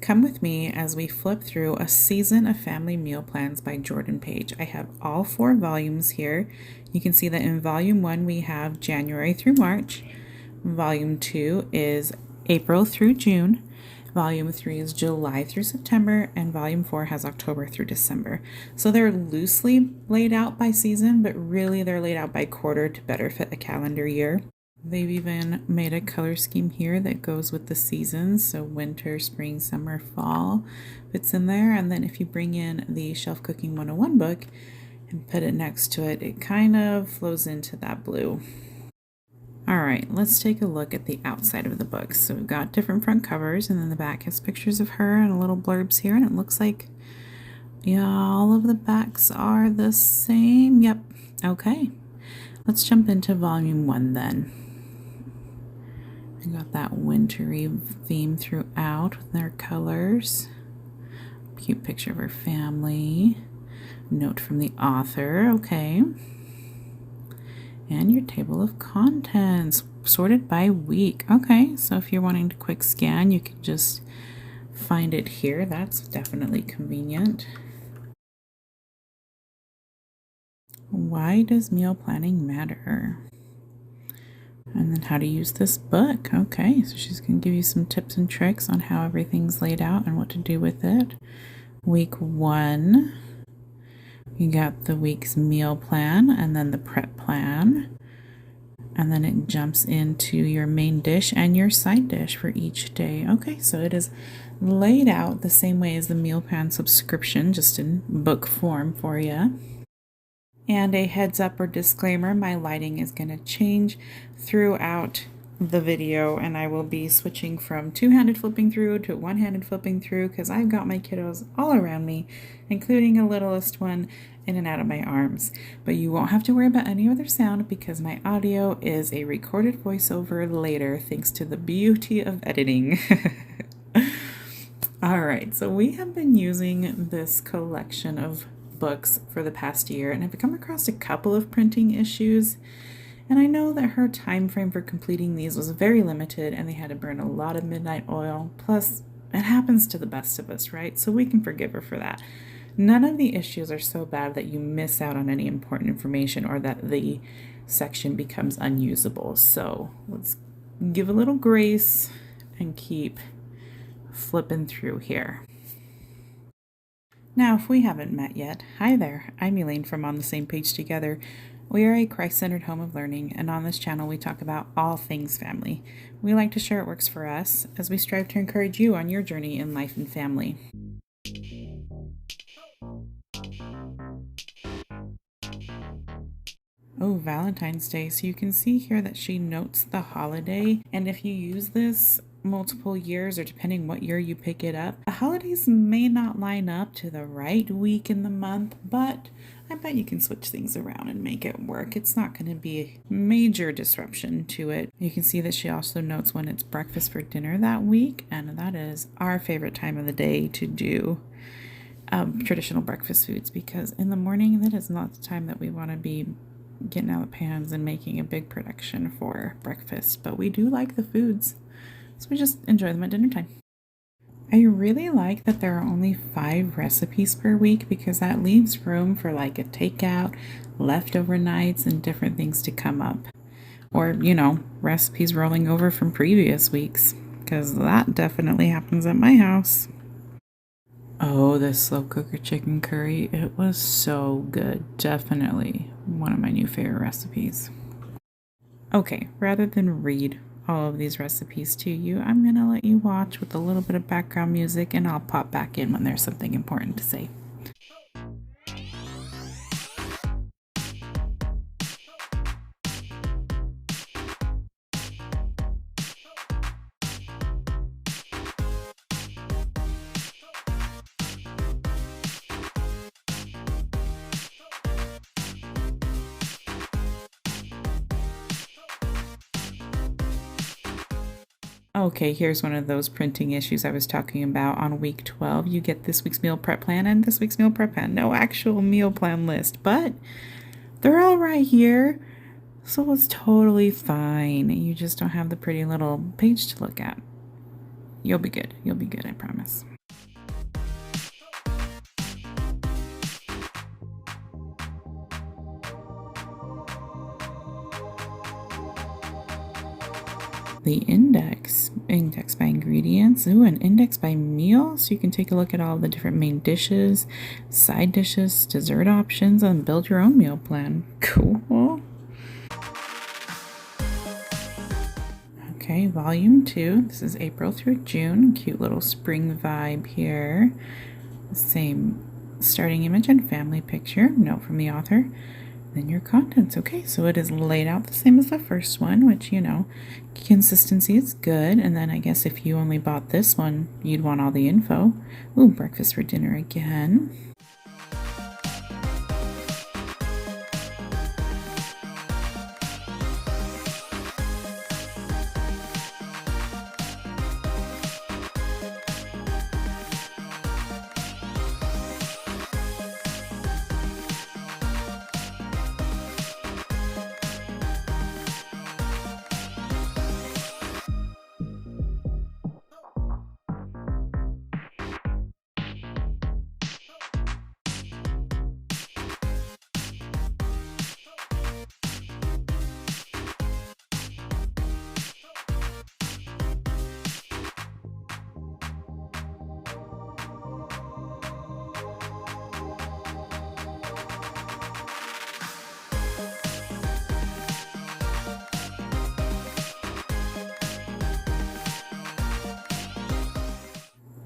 Come with me as we flip through A Season of Family Meal Plans by Jordan Page. I have all 4 volumes here. You can see that in volume 1 we have January through March. Volume 2 is April through June. Volume 3 is July through September, and Volume 4 has October through December. So they're loosely laid out by season, but really they're laid out by quarter to better fit a calendar year. They've even made a color scheme here that goes with the seasons. So winter, spring, summer, fall fits in there. And then if you bring in the Shelf Cooking 101 book and put it next to it, it kind of flows into that blue. All right, let's take a look at the outside of the book. So we've got different front covers, and then the back has pictures of her and little blurbs here. And it looks like, yeah, all of the backs are the same. Yep. Okay. Let's jump into volume 1 then. I got that wintry theme throughout with their colors. Cute picture of her family. Note from the author. Okay. And your table of contents sorted by week. Okay, so if you're wanting to quick scan, you can just find it here. That's definitely convenient. Why does meal planning matter? And then how to use this book. Okay, so she's going to give you some tips and tricks on how everything's laid out and what to do with it. Week 1, you got the week's meal plan and then the prep plan. And then it jumps into your main dish and your side dish for each day. Okay, so it is laid out the same way as the meal plan subscription, just in book form for you. And a heads up or disclaimer, my lighting is going to change throughout the video, and I will be switching from two-handed flipping through to one-handed flipping through because I've got my kiddos all around me, including a littlest one in and out of my arms. But you won't have to worry about any other sound because my audio is a recorded voiceover later thanks to the beauty of editing. All right, so we have been using this collection of books for the past year, and I've come across a couple of printing issues, and I know that her time frame for completing these was very limited and they had to burn a lot of midnight oil. Plus, it happens to the best of us, right? So we can forgive her for that. None of the issues are so bad that you miss out on any important information or that the section becomes unusable. So let's give a little grace and keep flipping through here. Now, if we haven't met yet, hi there, I'm Elaine from On the Same Page Together. We are a Christ-centered home of learning, and on this channel we talk about all things family. We like to share what works for us as we strive to encourage you on your journey in life and family. Oh, Valentine's Day. So you can see here that she notes the holiday, and if you use this multiple years or depending what year you pick it up, the holidays may not line up to the right week in the month, but I bet you can switch things around and make it work. It's not going to be a major disruption to it. You can see that she also notes when it's breakfast for dinner that week, and that is our favorite time of the day to do traditional breakfast foods, because in the morning that is not the time that we want to be getting out the pans and making a big production for breakfast, but we do like the foods. So we just enjoy them at dinner time. I really like that there are only 5 recipes per week because that leaves room for like a takeout, leftover nights, and different things to come up. Or, recipes rolling over from previous weeks, because that definitely happens at my house. Oh, the slow cooker chicken curry. It was so good. Definitely one of my new favorite recipes. Okay, rather than read all of these recipes to you, I'm going to let you watch with a little bit of background music, and I'll pop back in when there's something important to say. Okay, here's one of those printing issues I was talking about. On week 12, you get this week's meal prep plan and this week's meal prep plan. No actual meal plan list, but they're all right here. So it's totally fine. You just don't have the pretty little page to look at. You'll be good. You'll be good, I promise. The index by ingredients. Ooh, an index by meal, so you can take a look at all the different main dishes, side dishes, dessert options, and build your own meal plan. Cool. Okay, volume 2. This is April through June. Cute little spring vibe here. Same starting image and family picture. Note from the author. Then your contents. Okay, so it is laid out the same as the first one, which, consistency is good. And then I guess if you only bought this one, you'd want all the info. Ooh, breakfast for dinner again.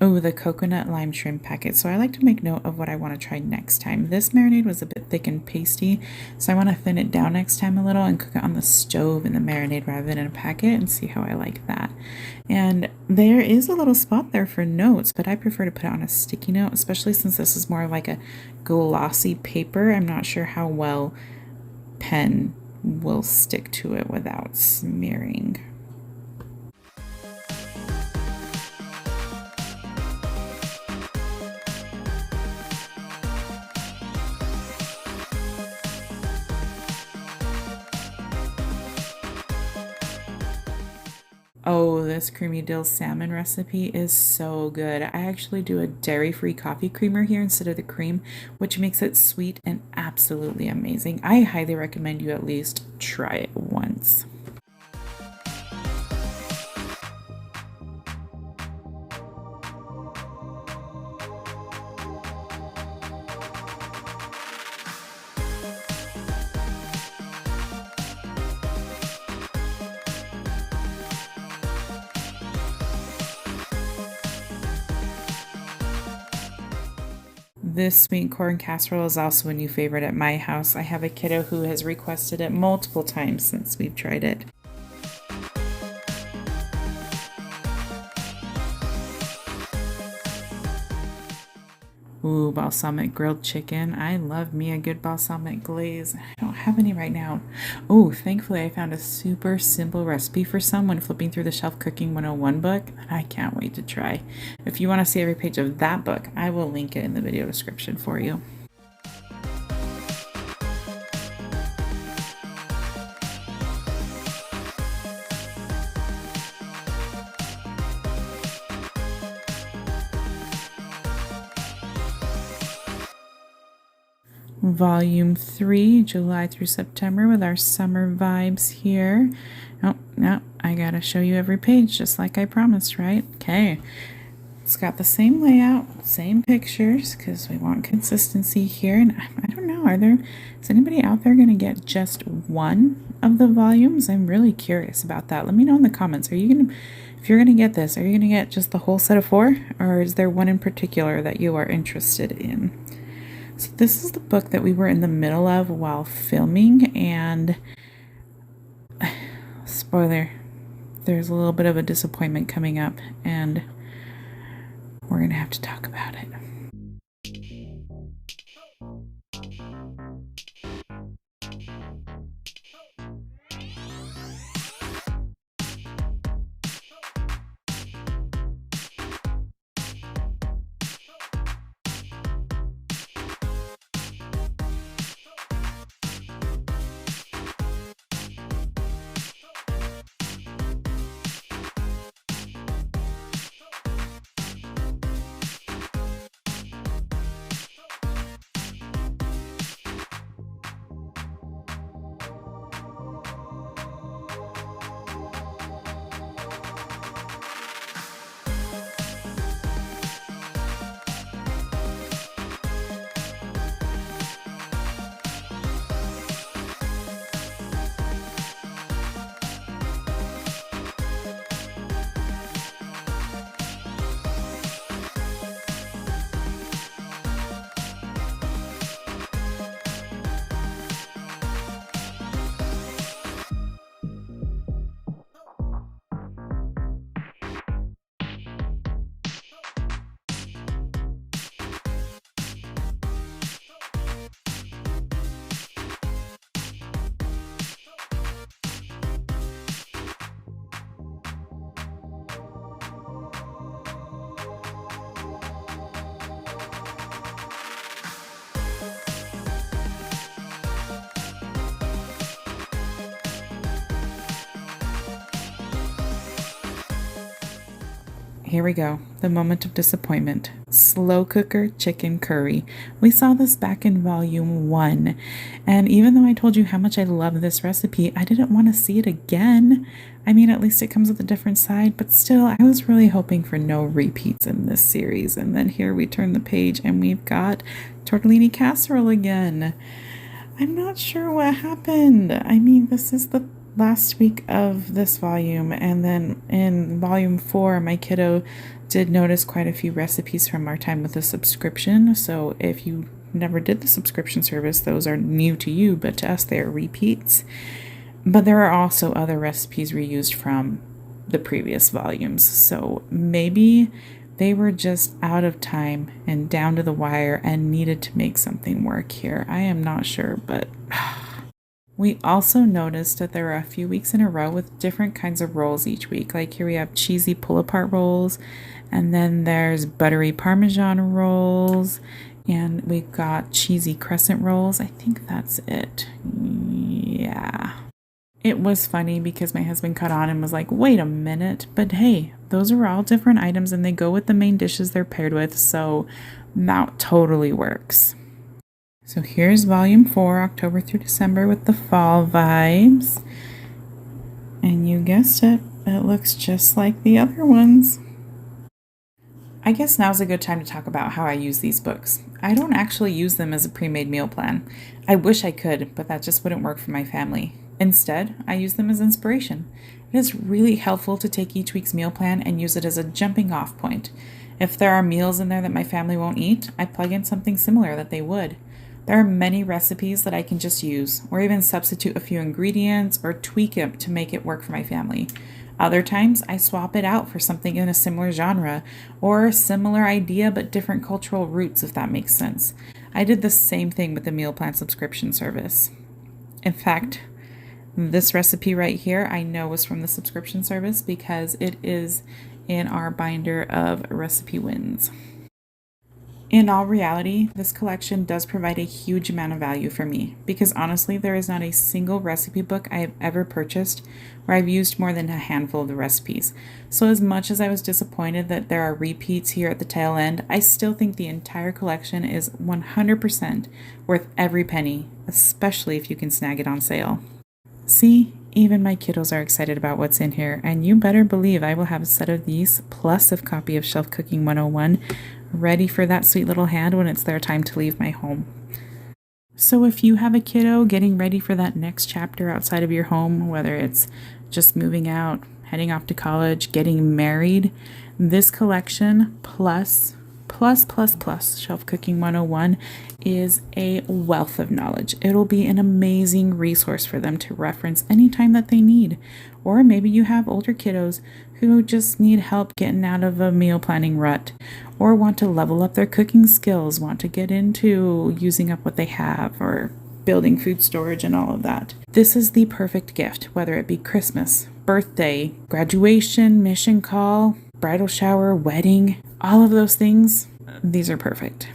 Oh, the coconut lime shrimp packet. So I like to make note of what I want to try next time. This marinade was a bit thick and pasty, so I want to thin it down next time a little and cook it on the stove in the marinade rather than in a packet and see how I like that. And there is a little spot there for notes, but I prefer to put it on a sticky note, especially since this is more like a glossy paper. I'm not sure how well pen will stick to it without smearing. Oh, this creamy dill salmon recipe is so good. I actually do a dairy-free coffee creamer here instead of the cream, which makes it sweet and absolutely amazing. I highly recommend you at least try it once. This sweet corn casserole is also a new favorite at my house. I have a kiddo who has requested it multiple times since we've tried it. Ooh, balsamic grilled chicken. I love me a good balsamic glaze. I don't have any right now. Oh, thankfully I found a super simple recipe for some when flipping through the Shelf Cooking 101 book that I can't wait to try. If you want to see every page of that book, I will link it in the video description for you. Volume 3, July through September, with our summer vibes here. Oh, no, I gotta show you every page just like I promised, right? Okay. It's got the same layout, same pictures, because we want consistency here. And I don't know, is anybody out there gonna get just one of the volumes? I'm really curious about that. Let me know in the comments. If you're gonna get this, are you gonna get just the whole set of 4? Or is there one in particular that you are interested in? So this is the book that we were in the middle of while filming, and spoiler, there's a little bit of a disappointment coming up, and we're gonna have to talk about it. here we go. The moment of disappointment. Slow cooker chicken curry. We saw this back in volume 1. And even though I told you how much I love this recipe, I didn't want to see it again. I mean, at least it comes with a different side, but still, I was really hoping for no repeats in this series. And then here we turn the page and we've got tortellini casserole again. I'm not sure what happened. I mean, this is the last week of this volume, and then in volume 4 my kiddo did notice quite a few recipes from our time with the subscription. So if you never did the subscription service, those are new to you, but to us they are repeats. But there are also other recipes reused from the previous volumes, so maybe they were just out of time and down to the wire and needed to make something work here. I am not sure, but we also noticed that there were a few weeks in a row with different kinds of rolls each week. Like here we have cheesy pull-apart rolls, and then there's buttery Parmesan rolls, and we've got cheesy crescent rolls. I think that's it. Yeah. It was funny because my husband caught on and was like, wait a minute, but hey, those are all different items and they go with the main dishes they're paired with, so that totally works. So here's volume 4, October through December, with the fall vibes. And you guessed it, it looks just like the other ones. I guess now's a good time to talk about how I use these books. I don't actually use them as a pre-made meal plan. I wish I could, but that just wouldn't work for my family. Instead, I use them as inspiration. It is really helpful to take each week's meal plan and use it as a jumping off point. If there are meals in there that my family won't eat, I plug in something similar that they would. There are many recipes that I can just use, or even substitute a few ingredients or tweak it to make it work for my family. Other times, I swap it out for something in a similar genre, or a similar idea but different cultural roots, if that makes sense. I did the same thing with the meal plan subscription service. In fact, this recipe right here I know was from the subscription service because it is in our binder of recipe wins. In all reality, this collection does provide a huge amount of value for me because honestly, there is not a single recipe book I have ever purchased where I've used more than a handful of the recipes. So as much as I was disappointed that there are repeats here at the tail end, I still think the entire collection is 100% worth every penny, especially if you can snag it on sale. See, even my kiddos are excited about what's in here, and you better believe I will have a set of these plus a copy of Shelf Cooking 101 ready for that sweet little hand when it's their time to leave my home. So if you have a kiddo getting ready for that next chapter outside of your home, whether it's just moving out, heading off to college, getting married, this collection plus Shelf Cooking 101 is a wealth of knowledge. It'll be an amazing resource for them to reference anytime that they need. Or maybe you have older kiddos who just need help getting out of a meal planning rut, or want to level up their cooking skills, want to get into using up what they have, or building food storage and all of that. This is the perfect gift, whether it be Christmas, birthday, graduation, mission call, bridal shower, wedding, all of those things. These are perfect.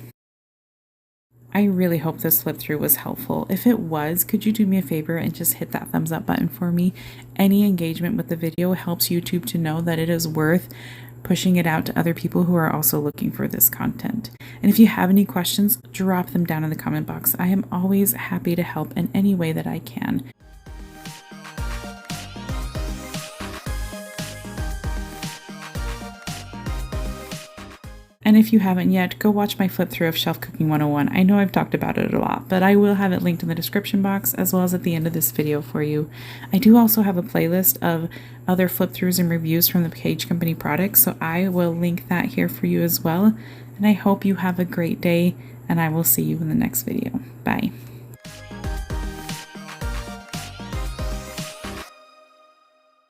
I really hope this flip through was helpful. If it was, could you do me a favor and just hit that thumbs up button for me? Any engagement with the video helps YouTube to know that it is worth pushing it out to other people who are also looking for this content. And if you have any questions, drop them down in the comment box. I am always happy to help in any way that I can. And if you haven't yet, go watch my flip through of Shelf Cooking 101. I know I've talked about it a lot, but I will have it linked in the description box as well as at the end of this video for you. I do also have a playlist of other flip throughs and reviews from the Page Company products, so I will link that here for you as well. And I hope you have a great day, and I will see you in the next video. Bye.